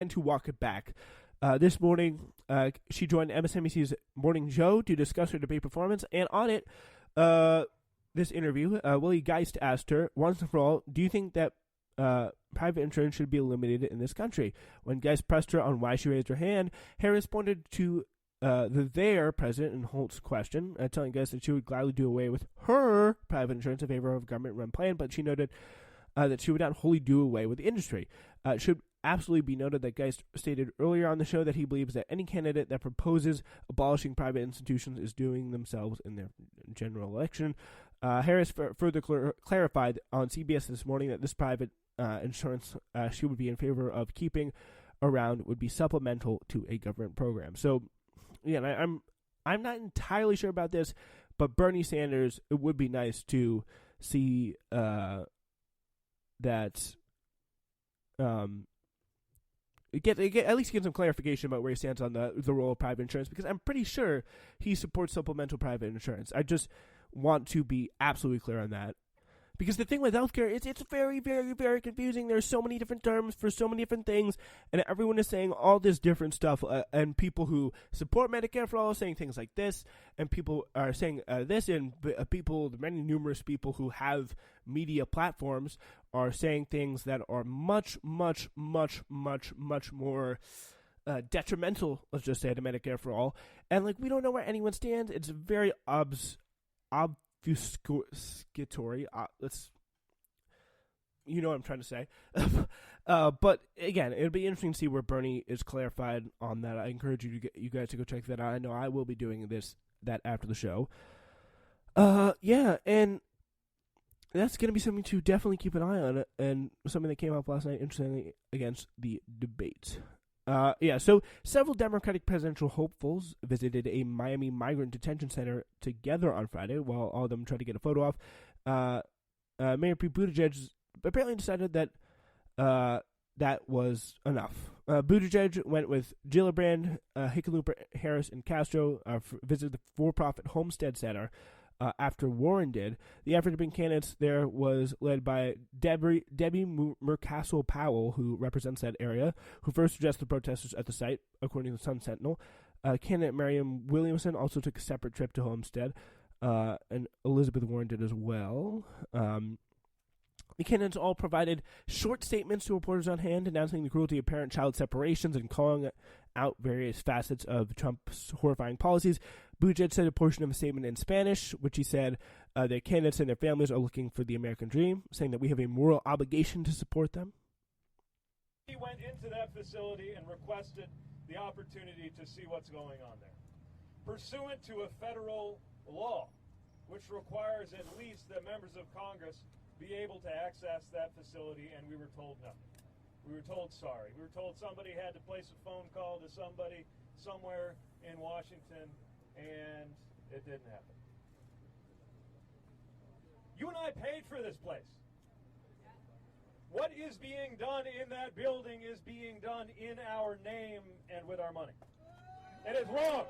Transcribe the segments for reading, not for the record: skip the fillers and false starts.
and to walk it back. This morning, she joined MSNBC's Morning Show to discuss her debate performance, and on it, this interview, Willie Geist asked her, once and for all, do you think that private insurance should be eliminated in this country? When Geist pressed her on why she raised her hand, Harris pointed to the President in Holt's question, telling Geist that she would gladly do away with her private insurance in favor of a government-run plan, but she noted that she would not wholly do away with the industry. It should absolutely be noted that Geist stated earlier on the show that he believes that any candidate that proposes abolishing private institutions is doing themselves in their general election. Harris further clarified on CBS this morning that this private insurance she would be in favor of keeping around would be supplemental to a government program. So, yeah, I'm not entirely sure about this, but Bernie Sanders, it would be nice to see that at least get some clarification about where he stands on the role of private insurance, because I'm pretty sure he supports supplemental private insurance. I just want to be absolutely clear on that. Because the thing with healthcare is it's very, very, very confusing. There's so many different terms for so many different things, and everyone is saying all this different stuff. And people who support Medicare for all are saying things like this, and people are saying this, and the many numerous people who have media platforms are saying things that are much, much, much, much, much more detrimental, let's just say, to Medicare for all. And we don't know where anyone stands. It's very obfuscatory. You know what I'm trying to say. But again, it'll be interesting to see where Bernie is clarified on that. I encourage you guys to go check that out. I know I will be doing that after the show. Yeah, and that's going to be something to definitely keep an eye on, and something that came up last night, interestingly, against the debate. So several Democratic presidential hopefuls visited a Miami migrant detention center together on Friday, while all of them tried to get a photo off. Mayor Pete Buttigieg apparently decided that that was enough. Buttigieg went with Gillibrand, Hickenlooper, Harris, and Castro, visited the for-profit Homestead Center after Warren did. The effort to bring candidates there was led by Debbie Murcaso Powell, who represents that area, who first addressed the protesters at the site, according to the Sun Sentinel. Candidate Marianne Williamson also took a separate trip to Homestead, and Elizabeth Warren did as well. The candidates all provided short statements to reporters on hand, announcing the cruelty of parent-child separations and calling out various facets of Trump's horrifying policies. Buttigieg said a portion of a statement in Spanish, which he said their candidates and their families are looking for the American dream, saying that we have a moral obligation to support them. He went into that facility and requested the opportunity to see what's going on there. Pursuant to a federal law, which requires at least that members of Congress be able to access that facility, and we were told no. We were told sorry. We were told somebody had to place a phone call to somebody somewhere in Washington, and it didn't happen. You and I paid for this place. What is being done in that building is being done in our name and with our money. It is wrong.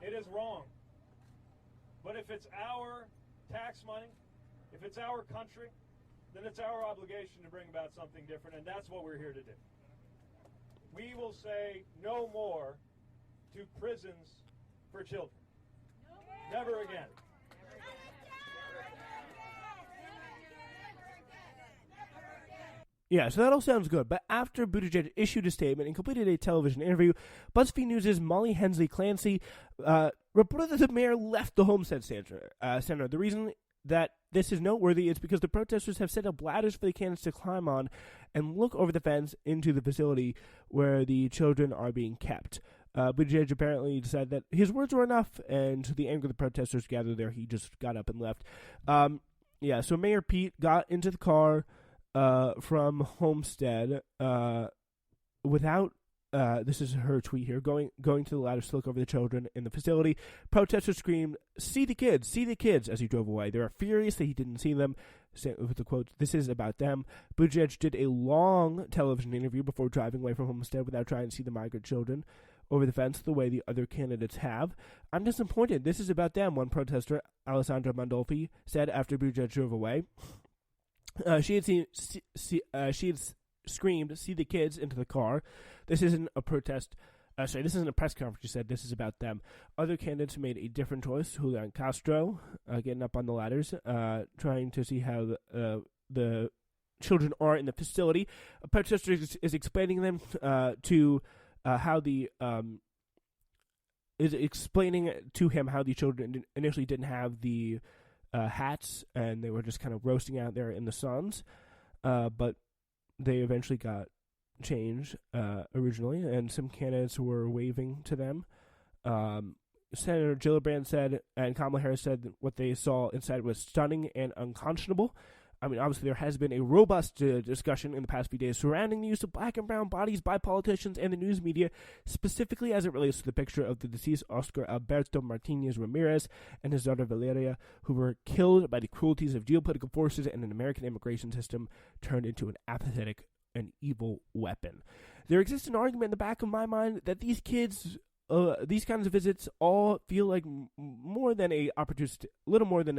It is wrong. But if it's our tax money, if it's our country, then it's our obligation to bring about something different, and that's what we're here to do. We will say no more to prisons for children. Never again. Yeah, so that all sounds good, but after Buttigieg issued a statement and completed a television interview, BuzzFeed News' Molly Hensley Clancy reported that the mayor left the Homestead Center. The reason that this is noteworthy is because the protesters have set up ladders for the candidates to climb on and look over the fence into the facility where the children are being kept. Buttigieg apparently decided that his words were enough, and to the anger of the protesters gathered there, he just got up and left. So Mayor Pete got into the car from Homestead without, this is her tweet here, going to the ladders to look over the children in the facility. Protesters screamed, see the kids, as he drove away. They were furious that he didn't see them, with the quote, this is about them. Buttigieg did a long television interview before driving away from Homestead without trying to see the migrant children over the fence the way the other candidates have. I'm disappointed. This is about them, one protester, Alessandra Mandolfi, said after Buttigieg drove away. She screamed, "See the kids," into the car. This isn't a protest. This isn't a press conference, she said. This is about them. Other candidates made a different choice. Julian Castro, getting up on the ladders, trying to see how the children are in the facility. A protester is explaining them explaining to him how the children initially didn't have the hats, and they were just kind of roasting out there in the suns. But they eventually got change originally, and some candidates were waving to them. Senator Gillibrand said, and Kamala Harris said that what they saw inside was stunning and unconscionable. I mean, obviously there has been a robust discussion in the past few days surrounding the use of black and brown bodies by politicians and the news media, specifically as it relates to the picture of the deceased Oscar Alberto Martinez Ramirez and his daughter Valeria, who were killed by the cruelties of geopolitical forces and an American immigration system turned into an apathetic and evil weapon. There exists an argument in the back of my mind that these kids, these kinds of visits all feel like little more than an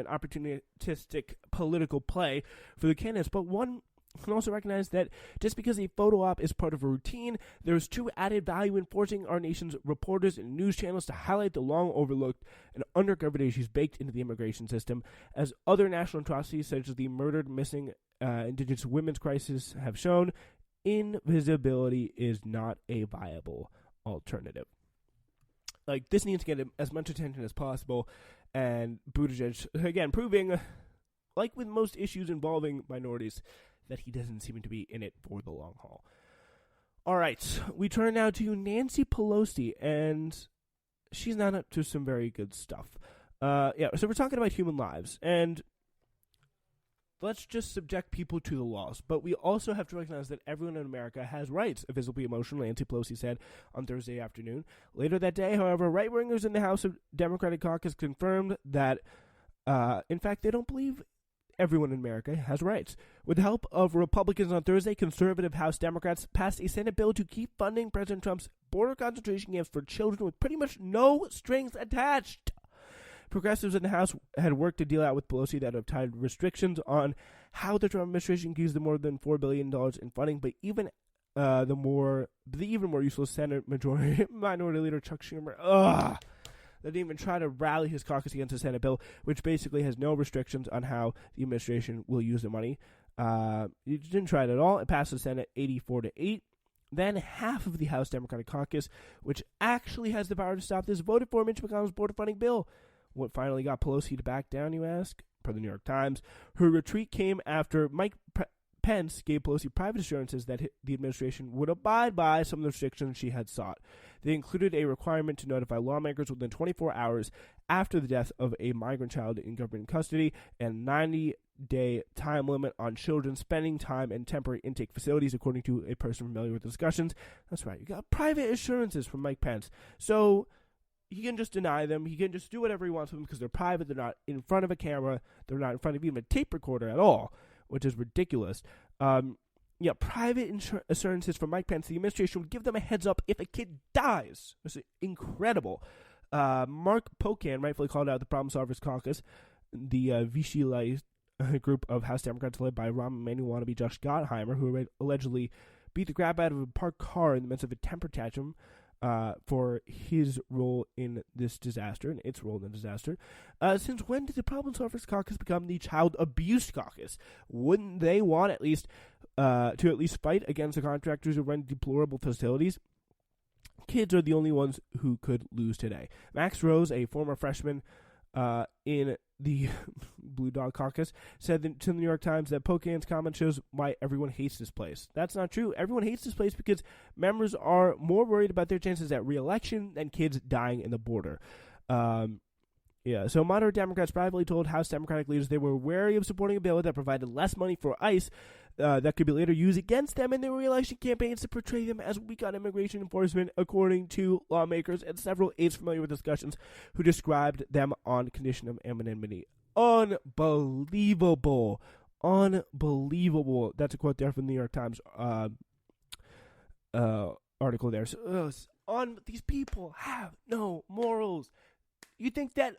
opportunistic political play for the candidates. But one can also recognize that just because a photo op is part of a routine, there is true added value in forcing our nation's reporters and news channels to highlight the long overlooked and undercovered issues baked into the immigration system, as other national atrocities such as the murdered, missing Indigenous women's crisis have shown. Invisibility is not a viable alternative. Like, this needs to get as much attention as possible, and Buttigieg, again, proving, like with most issues involving minorities, that he doesn't seem to be in it for the long haul. All right, we turn now to Nancy Pelosi, and she's not up to some very good stuff. So we're talking about human lives, and let's just subject people to the laws. But we also have to recognize that everyone in America has rights, visibly emotional, Nancy Pelosi said on Thursday afternoon. Later that day, however, right-wingers in the House of Democratic Caucus confirmed that, in fact, they don't believe everyone in America has rights. With the help of Republicans on Thursday, conservative House Democrats passed a Senate bill to keep funding President Trump's border concentration camps for children with pretty much no strings attached. Progressives in the House had worked a deal out with Pelosi that have tied restrictions on how the Trump administration used the more than $4 billion in funding, but even the even more useless Senate Minority Leader Chuck Schumer, they didn't even try to rally his caucus against the Senate bill, which basically has no restrictions on how the administration will use the money. He didn't try it at all. It passed the Senate 84-8. Then half of the House Democratic Caucus, which actually has the power to stop this, voted for Mitch McConnell's border funding bill. What finally got Pelosi to back down, you ask? Per the New York Times, her retreat came after Mike Pence gave Pelosi private assurances that the administration would abide by some of the restrictions she had sought. They included a requirement to notify lawmakers within 24 hours after the death of a migrant child in government custody, and 90-day time limit on children spending time in temporary intake facilities, according to a person familiar with the discussions. That's right, you got private assurances from Mike Pence. So he can just deny them. He can just do whatever he wants with them because they're private. They're not in front of a camera. They're not in front of even a tape recorder at all, which is ridiculous. Private assurances from Mike Pence. The administration would give them a heads up if a kid dies. It's incredible. Mark Pocan rightfully called out the Problem Solvers Caucus, the Vichy Light group of House Democrats led by Rahm Emanuel wannabe Josh Gottheimer, who allegedly beat the crap out of a parked car in the midst of a temper tantrum for his role in this disaster, and its role in the disaster. Since when did the Problem Solvers Caucus become the Child Abuse Caucus? Wouldn't they want to at least fight against the contractors who run deplorable facilities? Kids are the only ones who could lose today. Max Rose, a former freshman in the Blue Dog Caucus, said to the New York Times that Pocan's comment shows why everyone hates this place. That's not true. Everyone hates this place because members are more worried about their chances at re-election than kids dying in the border. So moderate Democrats privately told House Democratic leaders they were wary of supporting a bill that provided less money for ICE that could be later used against them in their re-election campaigns to portray them as weak on immigration enforcement, according to lawmakers and several aides familiar with discussions who described them on condition of anonymity. Unbelievable. Unbelievable. That's a quote there from the New York Times article there. So, these people have no morals. You think that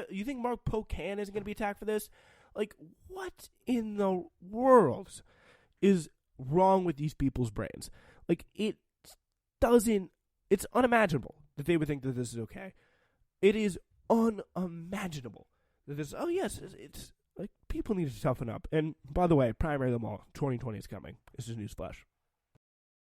you think Mark Pocan isn't going to be attacked for this? Like, what in the world is wrong with these people's brains? Like, it's unimaginable that they would think that this is okay. It is unimaginable that this, oh yes, it's like, people need to toughen up. And by the way, primary them all, 2020 is coming. This is newsflash.